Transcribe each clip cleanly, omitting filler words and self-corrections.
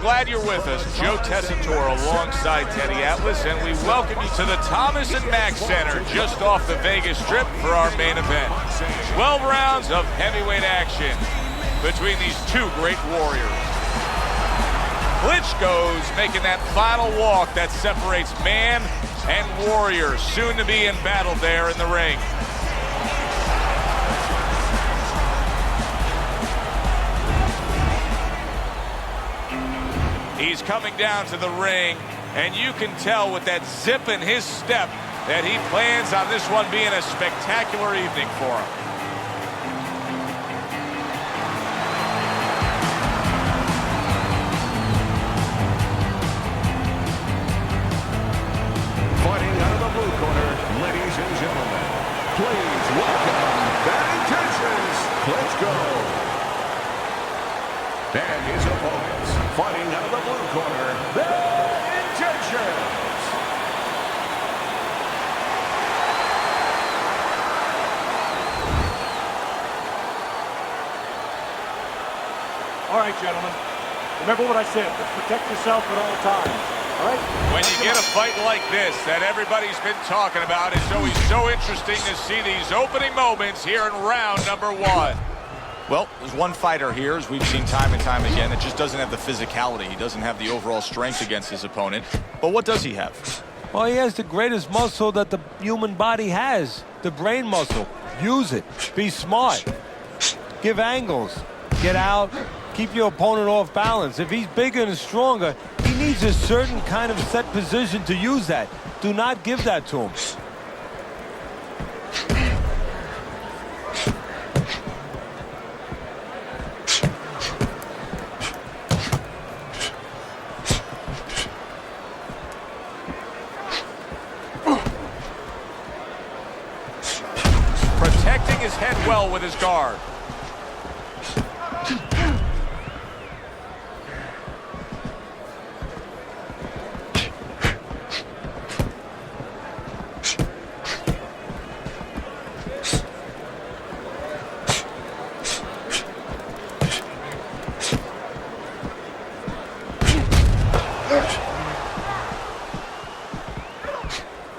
glad you're with us. Joe Tessitore alongside Teddy Atlas, and we welcome you to the Thomas and Mack Center just off the Vegas Strip for our main event. 12 rounds of heavyweight action between these two great warriors. Klitschko's making that final walk that separates man and warrior, soon to be in battle there in the ring. He's coming down to the ring, and you can tell with that zip in his step that he plans on this one being a spectacular evening for him. Fighting out of the blue corner, ladies and gentlemen, please welcome Bad Intentions, Klitschko. And his opponents, fighting out of the blue corner, Bad Intentions. All right, gentlemen. Remember what I said. Protect yourself at all times. All right? When you get a fight like this that everybody's been talking about, it's always so interesting to see these opening moments here in round number one. Well, there's one fighter here, as we've seen time and time again, that just doesn't have the physicality. He doesn't have the overall strength against his opponent. But what does he have? Well, he has the greatest muscle that the human body has, the brain muscle. Use it. Be smart. Give angles. Get out. Keep your opponent off balance. If he's bigger and stronger, he needs a certain kind of set position to use that. Do not give that to him. Protecting his head well with his guard.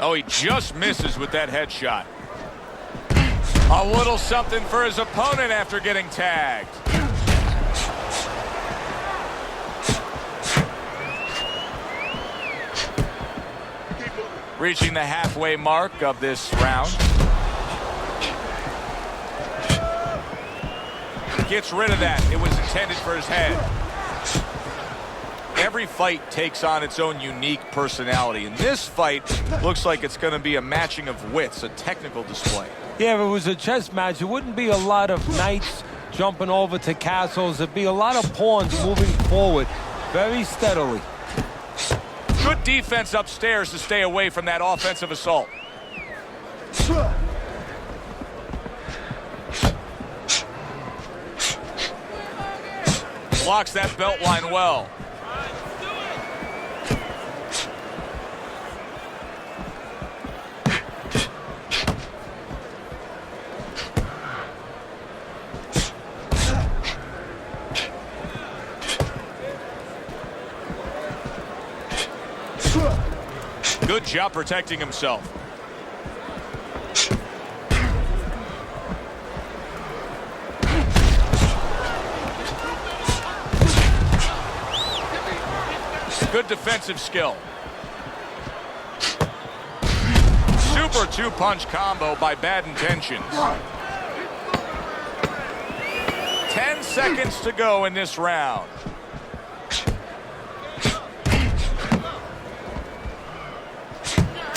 Oh, he just misses with that headshot. A little something for his opponent after getting tagged. Reaching the halfway mark of this round. Gets rid of that. It was intended for his head. Every fight takes on its own unique personality, and this fight looks like it's going to be a matching of wits, a technical display. Yeah, if it was a chess match, it wouldn't be a lot of knights jumping over to castles. It'd be a lot of pawns moving forward very steadily. Good defense upstairs to stay away from that offensive assault. Blocks that belt line well. Good job protecting himself. Good defensive skill. Super two-punch combo by Bad Intentions. 10 seconds to go in this round.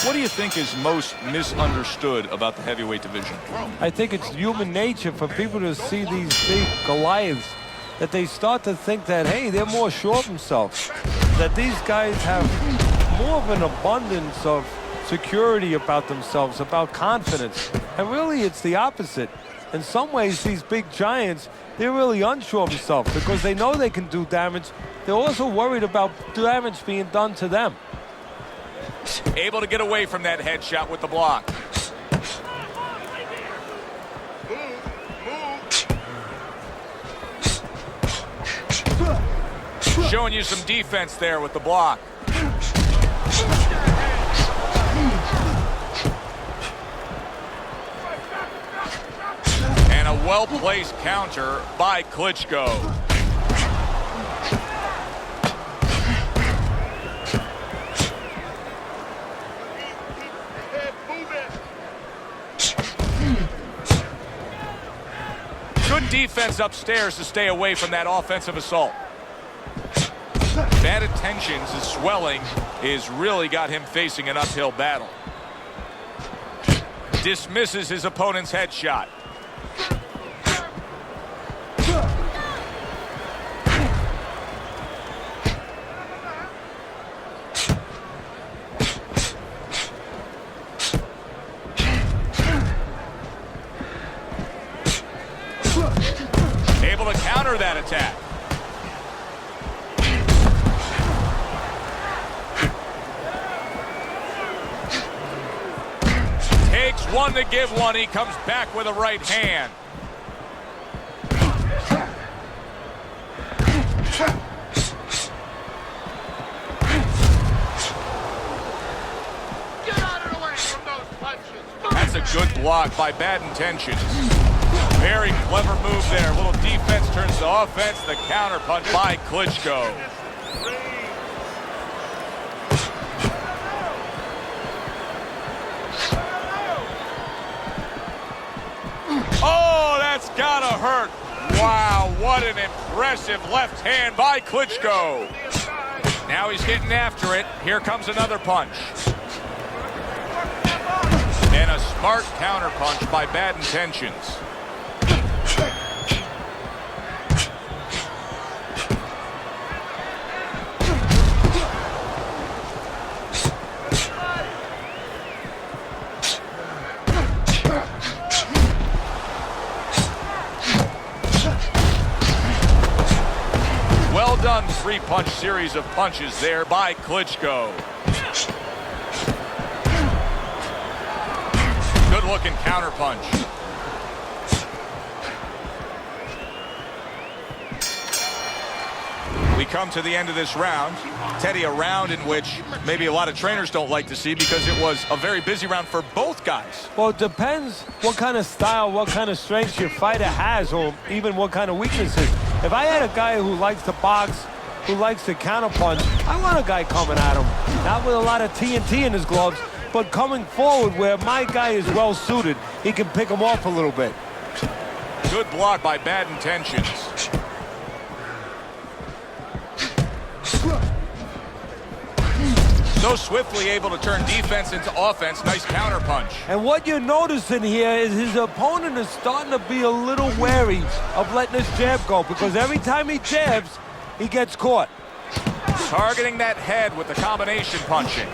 What do you think is most misunderstood about the heavyweight division? I think it's human nature for people to see these big Goliaths, that they start to think that, hey, they're more sure of themselves, that these guys have more of an abundance of security about themselves, about confidence. And really, it's the opposite. In some ways, these big giants, they're really unsure of themselves because they know they can do damage. They're also worried about damage being done to them. Able to get away from that headshot with the block. Showing you some defense there with the block. And a well-placed counter by Klitschko. Good defense upstairs to stay away from that offensive assault. Bad intentions, his swelling has really got him facing an uphill battle. Dismisses his opponent's headshot. Able to counter that attack. Takes one to give one. He comes back with a right hand. Get out of the way from those punches. That's a good block by Bad Intentions. Very clever move there. A little defense turns to offense. The counter punch by Klitschko. Oh, that's gotta hurt. Wow, what an impressive left hand by Klitschko. Now he's getting after it. Here comes another punch. And a smart counter punch by Bad Intentions. Well done, three-punch series of punches there by Klitschko. Good-looking counter punch. We come to the end of this round. Teddy, a round in which maybe a lot of trainers don't like to see because it was a very busy round for both guys. Well, it depends what kind of style, what kind of strength your fighter has, or even what kind of weaknesses. If I had a guy who likes to box, who likes to counterpunch, I want a guy coming at him. Not with a lot of TNT in his gloves, but coming forward where my guy is well suited. He can pick him off a little bit. Good block by Bad Intentions. So swiftly able to turn defense into offense. Nice counter punch. And what you're noticing here is his opponent is starting to be a little wary of letting his jab go, because every time he jabs, he gets caught. Targeting that head with the combination punching.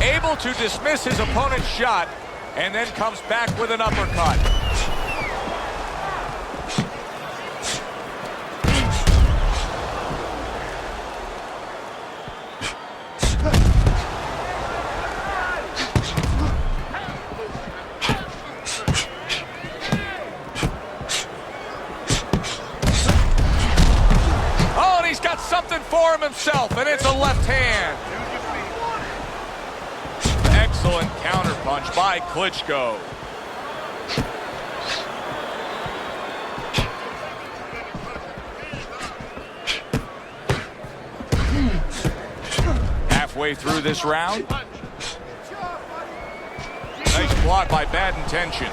Able to dismiss his opponent's shot and then comes back with an uppercut. Something for him himself, and it's a left hand. Excellent counter punch by Klitschko. Halfway through this round. Nice block by Bad Intentions.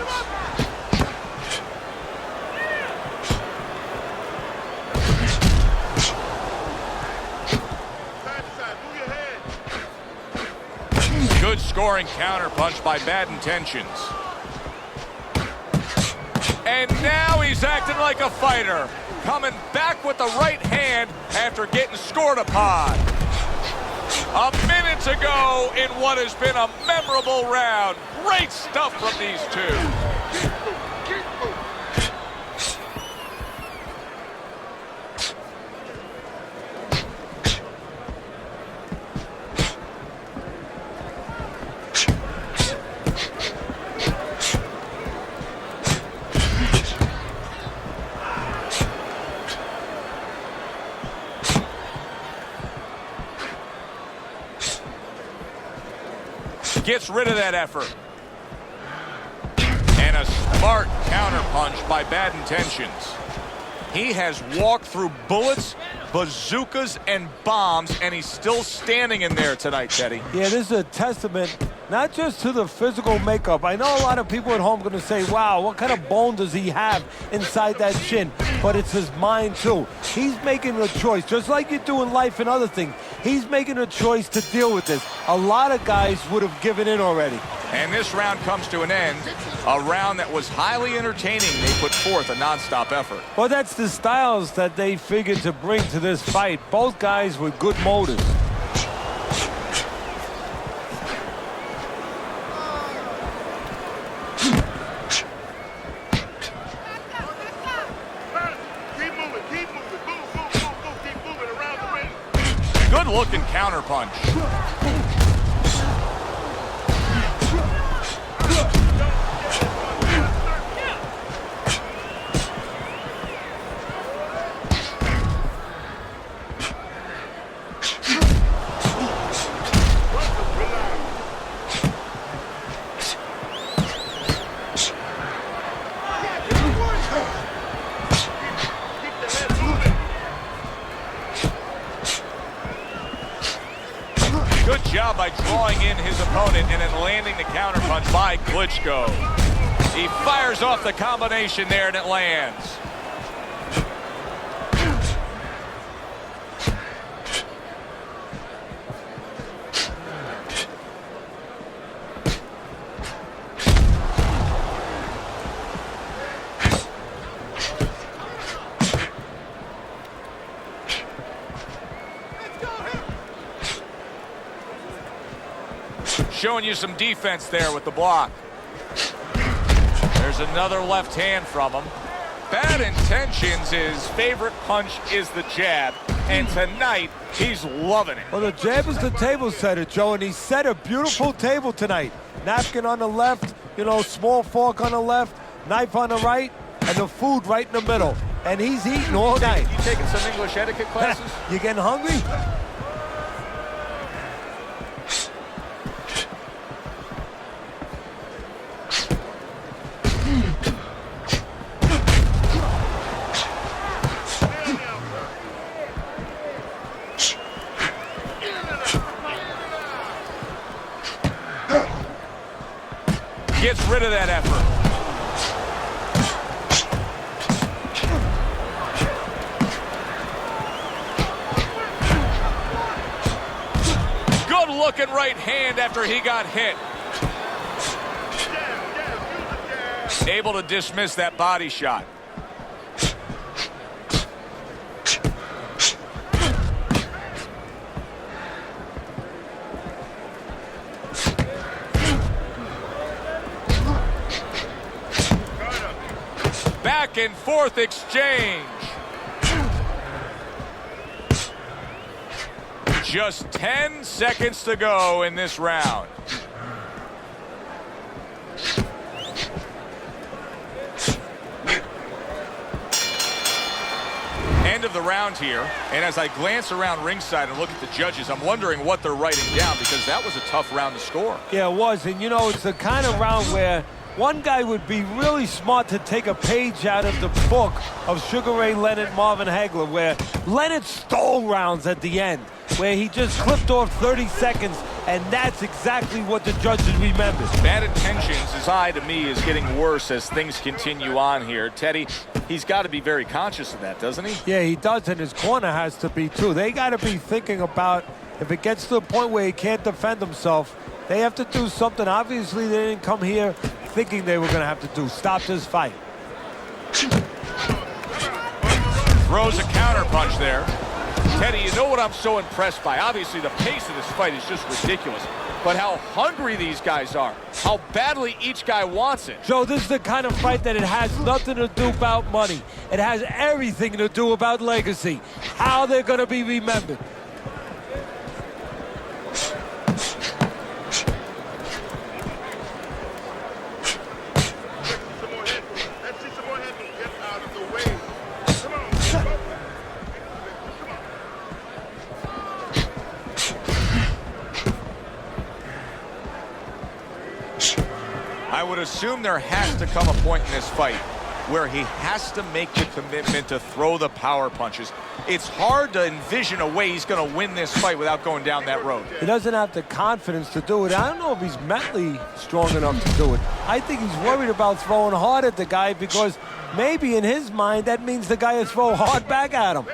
Good scoring counter punch by Bad Intentions. And now he's acting like a fighter. Coming back with the right hand after getting scored upon. A minute to go in what has been a memorable round. Great stuff from these two. Gets rid of that effort. And a smart counterpunch by Bad Intentions. He has walked through bullets, bazookas, and bombs, and he's still standing in there tonight, Teddy. Yeah, this is a testament not just to the physical makeup. I know a lot of people at home are going to say, wow, what kind of bone does he have inside that chin? But it's his mind, too. He's making a choice, just like you do in life and other things. He's making a choice to deal with this. A lot of guys would have given in already. And this round comes to an end. A round that was highly entertaining. They put forth a nonstop effort. Well, that's the styles that they figured to bring to this fight. Both guys with good motives. Keep moving, keep moving. Move, keep moving around the ring. Good looking counterpunch. Good job by drawing in his opponent and then landing the counterpunch by Klitschko. He fires off the combination there and it lands. Showing you some defense there with the block. There's another left hand from him. Bad Intentions, his favorite punch is the jab. And tonight, he's loving it. Well, the jab is the table setter, Joe, and he set a beautiful table tonight. Napkin on the left, you know, small fork on the left, knife on the right, and the food right in the middle. And he's eating all night. You taking some English etiquette classes? You getting hungry? Gets rid of that effort. Good looking right hand after he got hit. Able to dismiss that body shot. Back and forth exchange. Just 10 seconds to go in this round. End of the round here, and as I glance around ringside and look at the judges, I'm wondering what they're writing down because that was a tough round to score. Yeah, it was, and you know, it's the kind of round where one guy would be really smart to take a page out of the book of Sugar Ray Leonard, Marvin Hagler, where Leonard stole rounds at the end, where he just clipped off 30 seconds, and that's exactly what the judges remembered. Bad Intentions, his eye to me, is getting worse as things continue on here. Teddy, he's got to be very conscious of that, doesn't he? Yeah, he does, and his corner has to be too. They got to be thinking about if it gets to the point where he can't defend himself, they have to do something. Obviously, they didn't come here thinking they were going to have to do. Stop this fight. Throws a counterpunch there. Teddy, you know what I'm so impressed by? Obviously, the pace of this fight is just ridiculous. But how hungry these guys are. How badly each guy wants it. Joe, this is the kind of fight that it has nothing to do about money. It has everything to do about legacy. How they're going to be remembered. would assume there has to come a point in this fight where he has to make the commitment to throw the power punches. It's hard to envision a way he's going to win this fight without going down that road. He doesn't have the confidence to do it. I don't know if he's mentally strong enough to do it. I think he's worried about throwing hard at the guy because maybe in his mind that means the guy is throw hard back at him.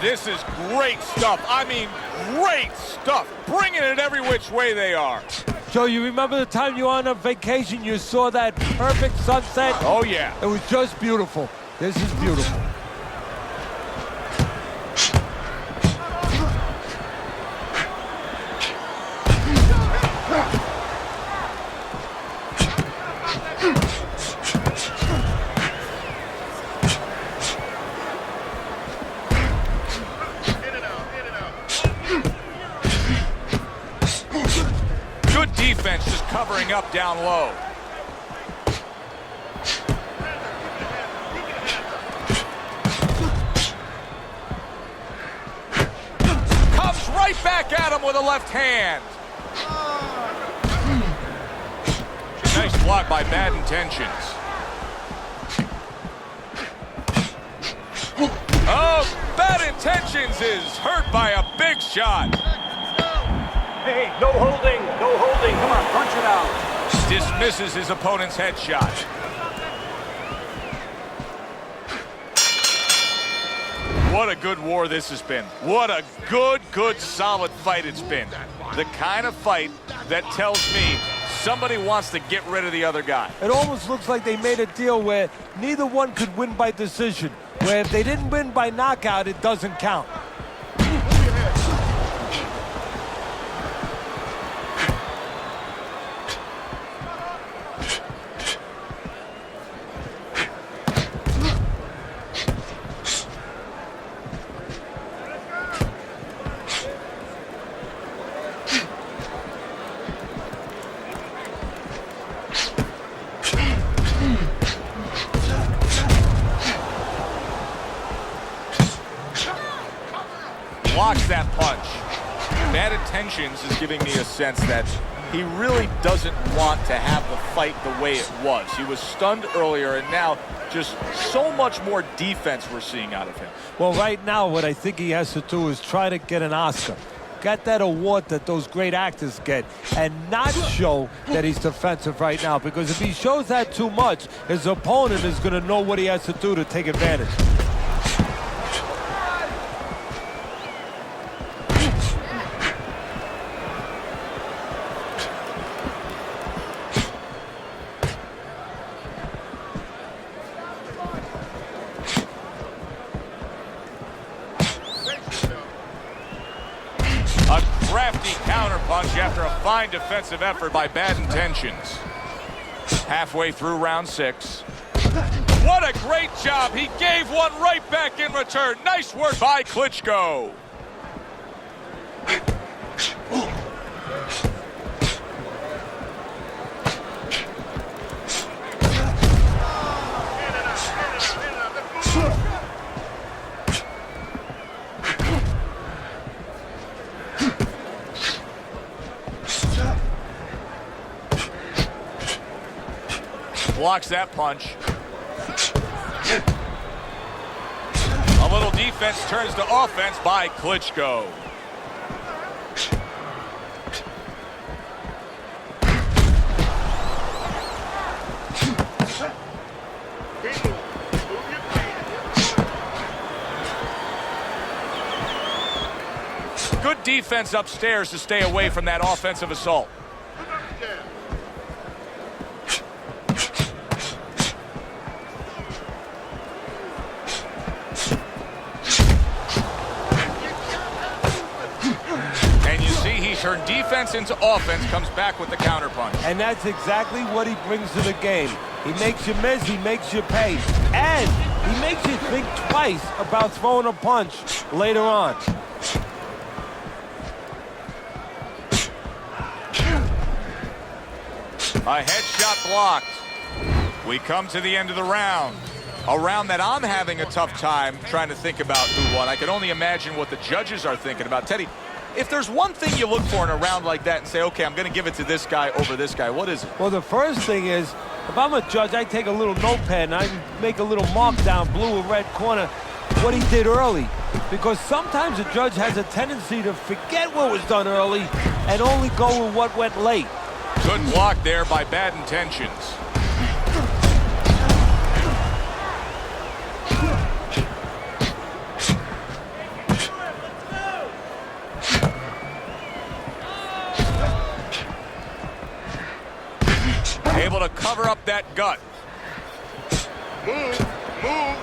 This is great stuff. I mean, great stuff. Bringing it every which way they are. Joe, you remember the time you were on a vacation, you saw that perfect sunset? Oh, yeah. It was just beautiful. This is beautiful. Defense just covering up down low. Comes right back at him with a left hand. Nice block by Bad Intentions. Oh, Bad Intentions is hurt by a big shot. Hey, no holding, no holding. Come on, punch it out. Dismisses his opponent's headshot. What a good war this has been. What a good, solid fight it's been. The kind of fight that tells me somebody wants to get rid of the other guy. It almost looks like they made a deal where neither one could win by decision, where if they didn't win by knockout, it doesn't count. Blocks that punch. Bad Intentions is giving me a sense that he really doesn't want to have the fight the way it was. He was stunned earlier, and now just so much more defense we're seeing out of him. Well, right now, what I think he has to do is try to get an Oscar. Get that award that those great actors get and not show that he's defensive right now, because if he shows that too much, his opponent is going to know what he has to do to take advantage. A crafty counterpunch after a fine defensive effort by Bad Intentions. Halfway through round 6. What a great job. He gave one right back in return. Nice work by Klitschko. Blocks that punch. A little defense turns to offense by Klitschko. Good defense upstairs to stay away from that offensive assault. Turn defense into offense, comes back with the counterpunch. And that's exactly what he brings to the game. He makes you miss, he makes you pay. And he makes you think twice about throwing a punch later on. A headshot blocked. We come to the end of the round. A round that I'm having a tough time trying to think about who won. I can only imagine what the judges are thinking about. Teddy, if there's one thing you look for in a round like that and say, okay, I'm going to give it to this guy over this guy, what is it? Well, the first thing is, if I'm a judge, I take a little notepad and I make a little mark down blue or red corner what he did early. Because sometimes a judge has a tendency to forget what was done early and only go with what went late. Good block there by Bad Intentions. Able to cover up that gut. Move, move.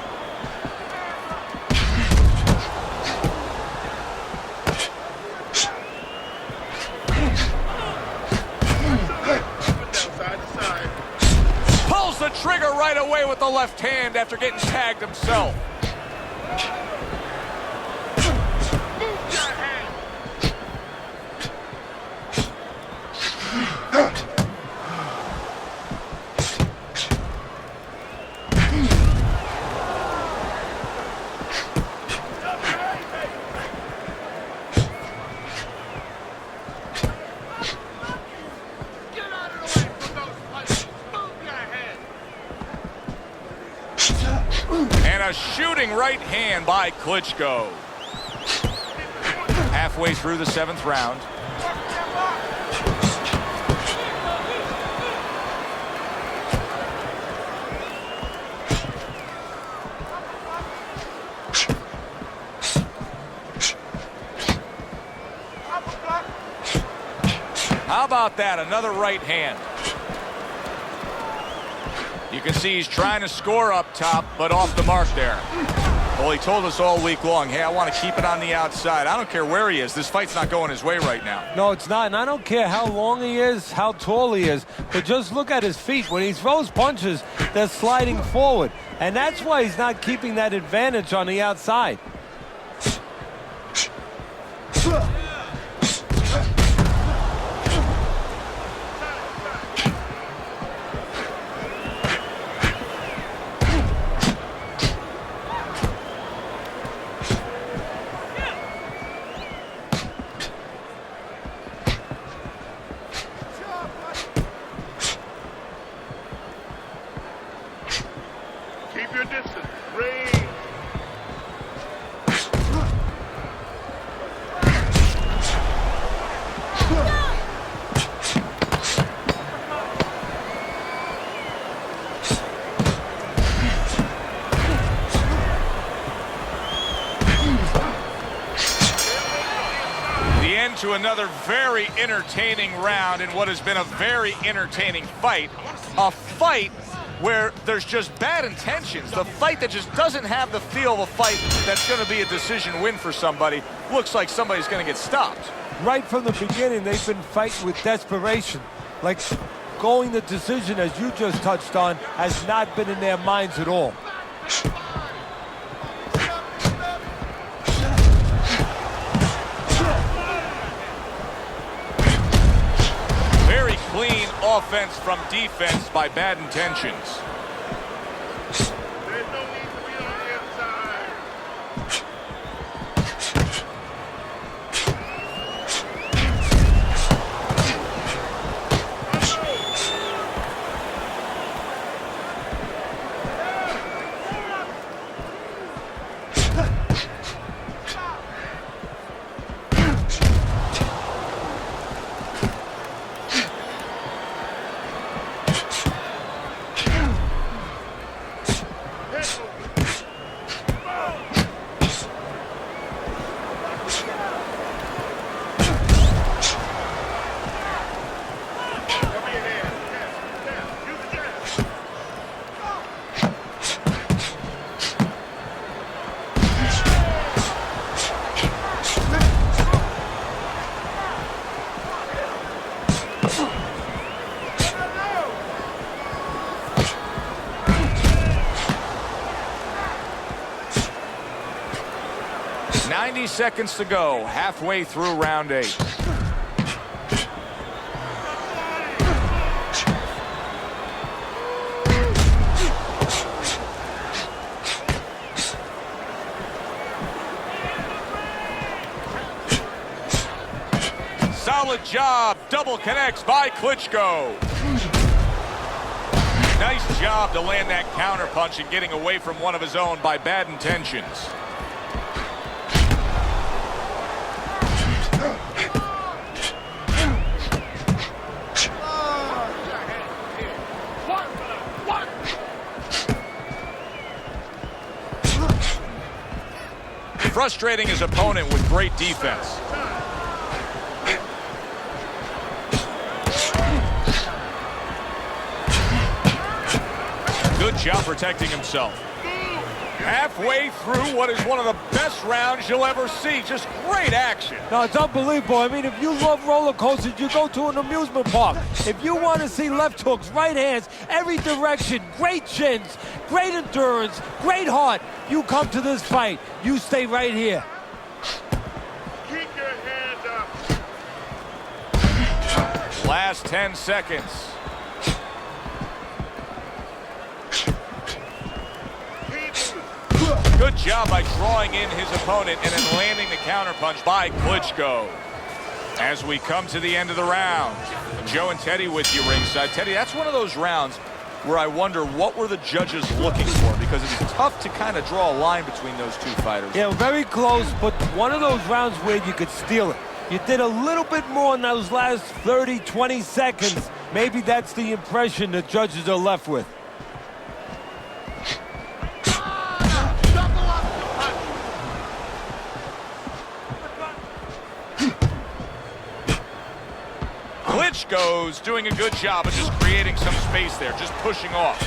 Side to side. Pulls the trigger right away with the left hand after getting tagged himself. And a shooting right hand by Klitschko. Halfway through the 7th round. How about that? Another right hand. You can see he's trying to score up top, but off the mark there. Well, he told us all week long, hey, I want to keep it on the outside. I don't care where he is. This fight's not going his way right now. No, it's not. And I don't care how long he is, how tall he is, but just look at his feet. When he throws punches, they're sliding forward. And that's why he's not keeping that advantage on the outside. Keep your distance. Range. The end to another very entertaining round in what has been a very entertaining fight. A fight where there's just bad intentions. The fight that just doesn't have the feel of a fight that's going to be a decision win for somebody. Looks like somebody's going to get stopped. Right from the beginning, they've been fighting with desperation. Like going the decision, as you just touched on, has not been in their minds at all. Very clean offense from defense by Bad Intentions. There's no need to be on the inside. Seconds to go, halfway through round 8. Good job. Double connects by Klitschko. Nice job to land that counter punch and getting away from one of his own by bad intentions. Frustrating his opponent with great defense. Good job protecting himself. Halfway through what is one of the best rounds you'll ever see. Just great action. No, it's unbelievable. I mean, if you love roller coasters, you go to an amusement park. If you want to see left hooks, right hands, every direction, great chins, great endurance, great heart, you come to this fight. You stay right here. Keep your hands up. Last 10 seconds. Good job by drawing in his opponent and then landing the counterpunch by Klitschko. As we come to the end of the round, Joe and Teddy with you ringside. Teddy, that's one of those rounds where I wonder what were the judges looking for, because it's tough to kind of draw a line between those two fighters. Yeah, very close, but one of those rounds where you could steal it. You did a little bit more in those last 30, 20 seconds. Maybe that's the impression the judges are left with. Klitschko's doing a good job of just creating some space there, just pushing off.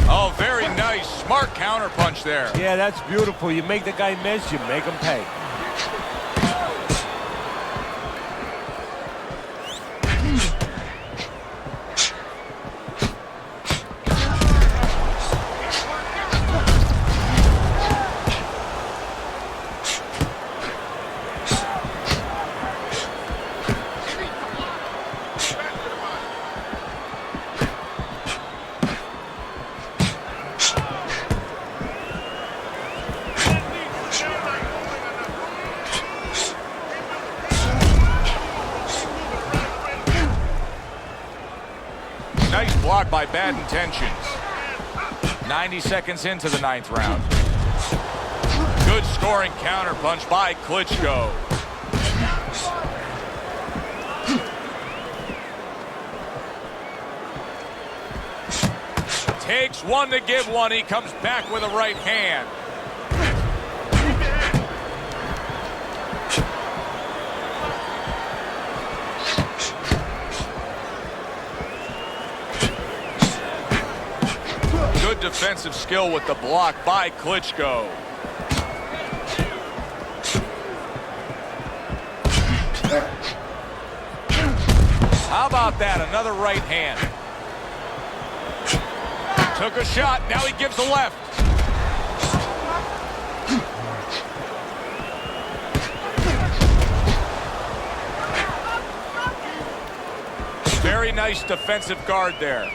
Oh, very nice. Smart counterpunch there. Yeah, that's beautiful. You make the guy miss, you make him pay. Nice block by bad intentions. 90 seconds into the 9th round. Good scoring counterpunch by Klitschko. Takes one to give one. He comes back with a right hand. Good defensive skill with the block by Klitschko. How about that? Another right hand. Took a shot. Now he gives a left. Very nice defensive guard there.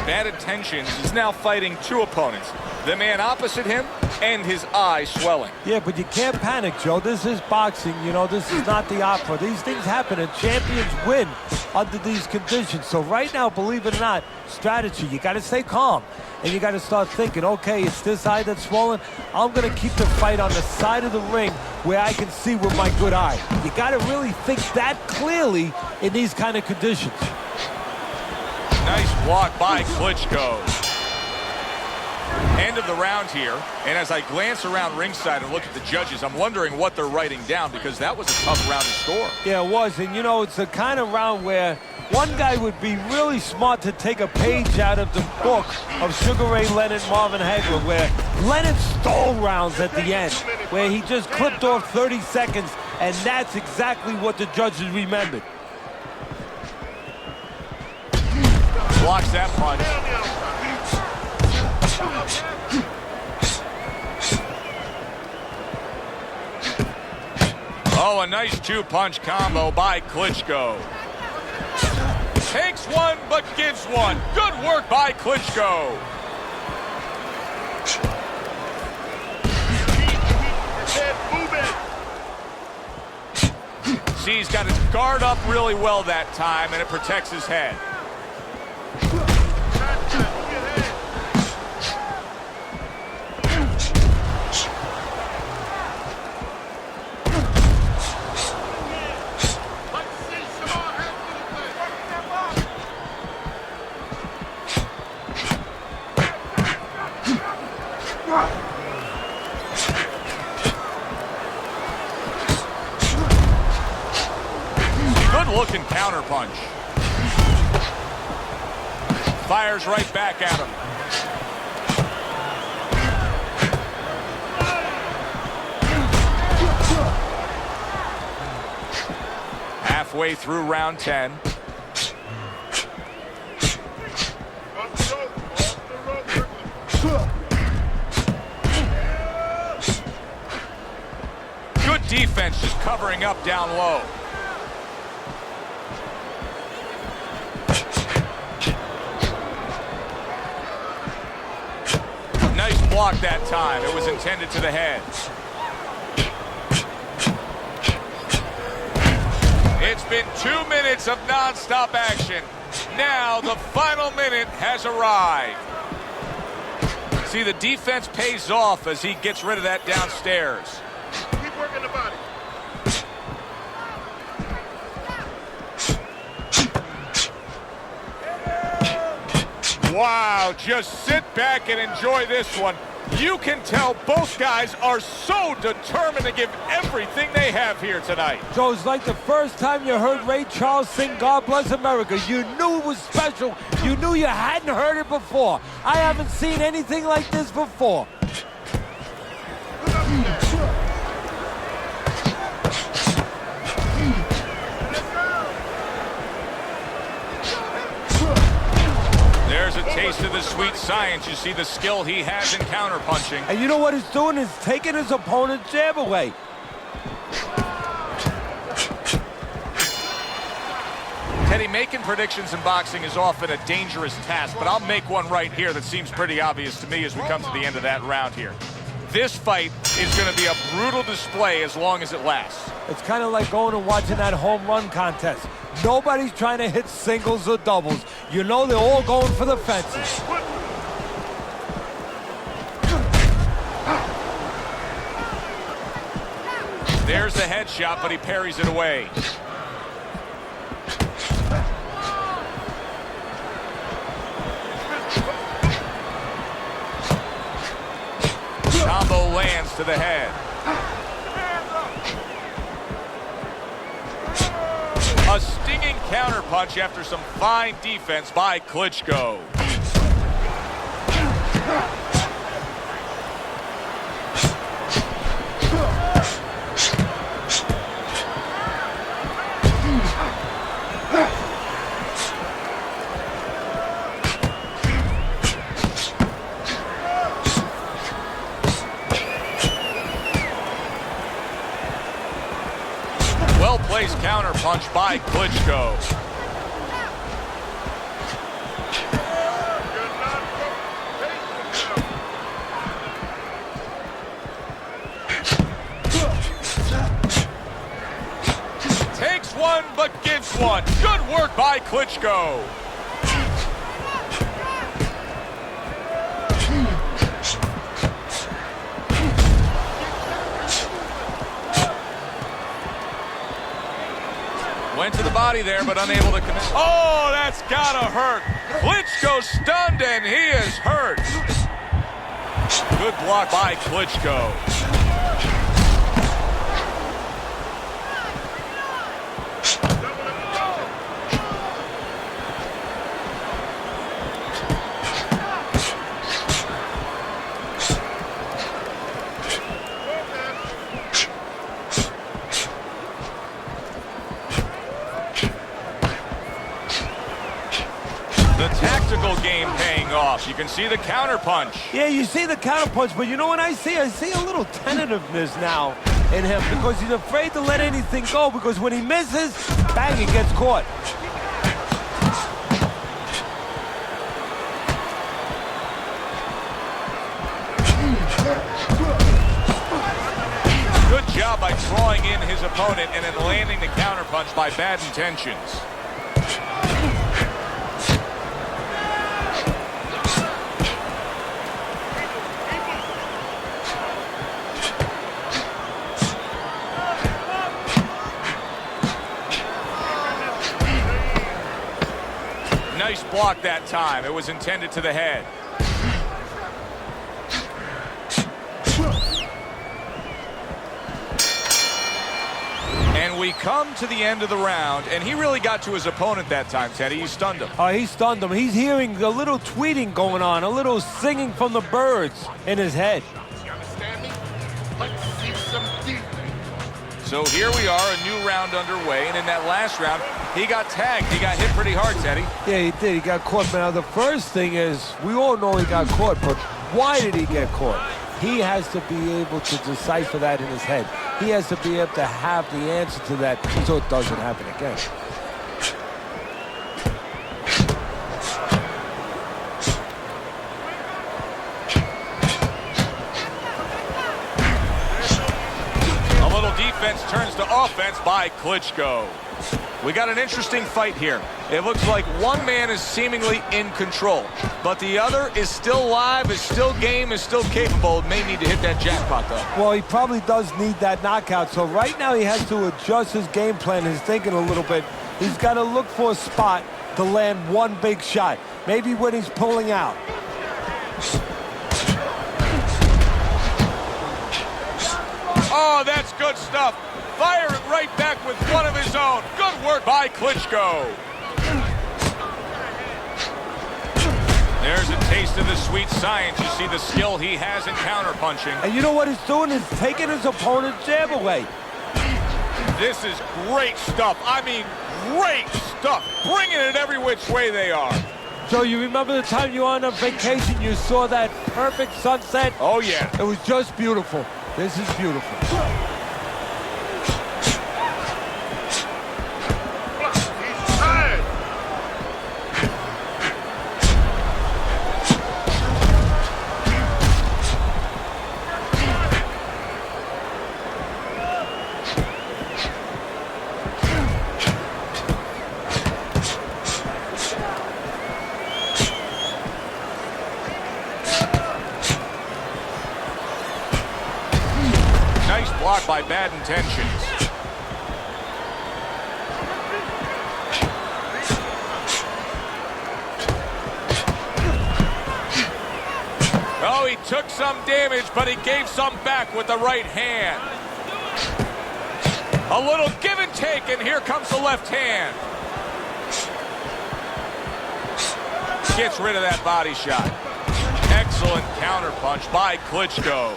Bad intentions. He's now fighting two opponents. The man opposite him and his eye swelling. Yeah, but you can't panic, Joe. This is boxing. You know, this is not the opera. These things happen, and champions win under these conditions. So right now, believe it or not, strategy. You got to stay calm, and you got to start thinking, okay, it's this eye that's swollen. I'm going to keep the fight on the side of the ring where I can see with my good eye. You got to really think that clearly in these kind of conditions. Nice block by Klitschko. End of the round here, and as I glance around ringside and look at the judges, I'm wondering what they're writing down, because that was a tough round to score. Yeah, it was, and you know, it's the kind of round where one guy would be really smart to take a page out of the book of Sugar Ray Leonard, Marvin Hagler, where Leonard stole rounds at the end, where he just clipped off 30 seconds, and that's exactly what the judges remembered. Blocks that punch. Oh, a nice two-punch combo by Klitschko. Takes one, but gives one. Good work by Klitschko. See, he's got his guard up really well that time, and it protects his head. Good-looking counterpunch. Fires right back at him. Halfway through round 10. Good defense, just covering up down low. Nice block that time. It was intended to the head. It's been 2 minutes of non-stop action. Now the final minute has arrived. See, the defense pays off as he gets rid of that downstairs. Keep working the body. Wow, just sit back and enjoy this one. You can tell both guys are so determined to give everything they have here tonight. Joe, it's like the first time you heard Ray Charles sing God Bless America. You knew it was special. You knew you hadn't heard it before. I haven't seen anything like this before. There's a taste of the sweet science. You see the skill he has in counterpunching. And you know what he's doing is taking his opponent's jab away. Teddy, making predictions in boxing is often a dangerous task, but I'll make one right here that seems pretty obvious to me as we come to the end of that round here. This fight is going to be a brutal display as long as it lasts. It's kind of like going and watching that home run contest. Nobody's trying to hit singles or doubles. You know they're all going for the fences. There's the headshot, but he parries it away. Combo lands to the head. A stinging counterpunch after some fine defense by Klitschko. Well-placed counterpunch by Klitschko. Takes one, but gives one. Good work by Klitschko. Went to the body there, but unable to connect. Oh, that's gotta hurt. Klitschko stunned, and he is hurt. Good block by Klitschko. The tactical game paying off. You can see the counterpunch. Yeah, you see the counterpunch, but you know what I see? I see a little tentativeness now in him because he's afraid to let anything go because when he misses, bang, he gets caught. drawing in his opponent and then landing the counterpunch by bad intentions. Nice block that time. It was intended to the head. And we come to the end of the round, and he really got to his opponent that time, Teddy. He stunned him. Oh, he stunned him. He's hearing a little tweeting going on, a little singing from the birds in his head. You understand me? Let's see some defense. So here we are, a new round underway, and in that last round, he got tagged. He got hit pretty hard, Teddy. Yeah, he did. He got caught. Now, the first thing is, we all know he got caught, but why did he get caught? He has to be able to decipher that in his head. He has to be able to have the answer to that so it doesn't happen again. A little defense turns to offense by Klitschko. We got an interesting fight here. It looks like one man is seemingly in control, but the other is still live, is still game, is still capable. May need to hit that jackpot, though. Well, he probably does need that knockout. So right now he has to adjust his game plan, his thinking a little bit. He's got to look for a spot to land one big shot. Maybe when he's pulling out. Oh, that's good stuff. Fire it right back with one of his own. Good work by Klitschko. There's a taste of the sweet science. You see the skill he has in counterpunching. And you know what he's doing? He's taking his opponent's jab away. This is great stuff. I mean, great stuff. Bringing it every which way they are. So you remember the time you were on a vacation, you saw that perfect sunset? Oh, yeah. It was just beautiful. This is beautiful. He's tired. Nice block by bad intentions. Oh, he took some damage, but he gave some back with the right hand. A little give and take, and here comes the left hand. Gets rid of that body shot. Excellent counterpunch by Klitschko.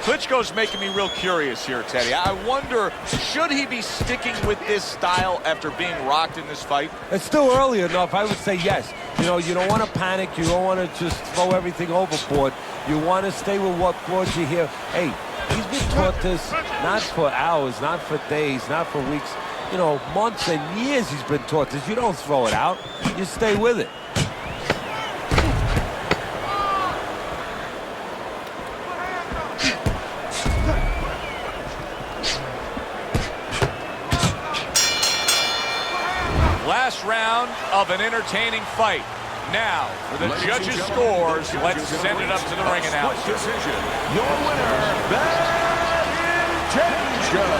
Klitschko's making me real curious here, Teddy. I wonder, should he be sticking with this style after being rocked in this fight? It's still early enough. I would say yes. You know, you don't want to panic. You don't want to just throw everything overboard. You want to stay with what brought you here. Hey, he's been taught this not for hours, not for days, not for weeks. You know, months and years he's been taught this. You don't throw it out. You stay with it. Last round of an entertaining fight. Now, for the judges' scores, let's send it up to the ring announcer. Decision. Your winner, bad intentions.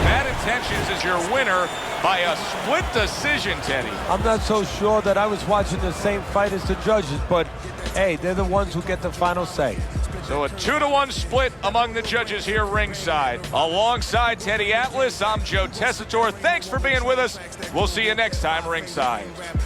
Bad Intentions is your winner by a split decision, Teddy. I'm not so sure that I was watching the same fight as the judges, but hey, they're the ones who get the final say. So a 2-1 split among the judges here ringside. Alongside Teddy Atlas, I'm Joe Tessitore. Thanks for being with us. We'll see you next time ringside.